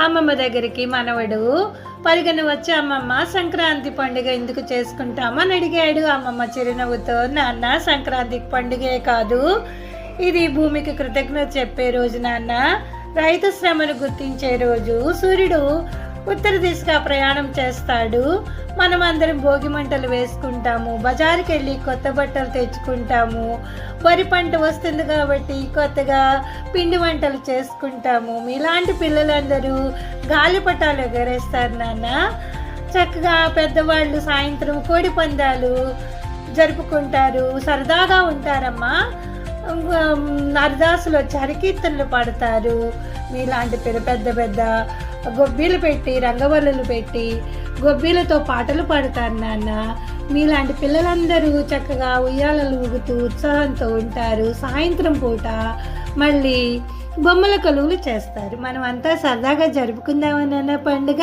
అమ్మమ్మ దగ్గరికి మనవడు పరిగెన వచ్చి, అమ్మమ్మ సంక్రాంతి పండుగ ఎందుకు చేసుకుంటామని అడిగాడు. అమ్మమ్మ చిరునవ్వుతో, నాన్న సంక్రాంతి పండుగే కాదు, ఇది భూమికి కృతజ్ఞత చెప్పే రోజు నాన్న, రైతు శ్రమను గుర్తించే రోజు. సూర్యుడు ఉత్తర దిశగా ప్రయాణం చేస్తాడు. మనం అందరం భోగి మంటలు వేసుకుంటాము, బజారుకి వెళ్ళి కొత్త బట్టలు తెచ్చుకుంటాము, వరి పంట వస్తుంది కాబట్టి కొత్తగా పిండి వంటలు చేసుకుంటాము. మీలాంటి పిల్లలందరూ గాలిపటాలు ఎగరేస్తారు నాన్న. చక్కగా పెద్దవాళ్ళు సాయంత్రం కోడి పందాలు జరుపుకుంటారు, సరదాగా ఉంటారమ్మా. హరిదాసులు వచ్చి హరికీర్తనలు పాడతారు. మీలాంటి పెద్ద పెద్ద గొబ్బీలు పెట్టి, రంగవల్లులు పెట్టి గొబ్బీలతో పాటలు పాడతారు నాన్న. మీలాంటి పిల్లలందరూ చక్కగా ఉయ్యాలలు ఊగుతూ ఉత్సాహంతో ఉంటారు. సాయంత్రం పూట మళ్ళీ బొమ్మల కొలువులు చేస్తారు. మనం అంతా సరదాగా జరుపుకుందామన్న పండుగ.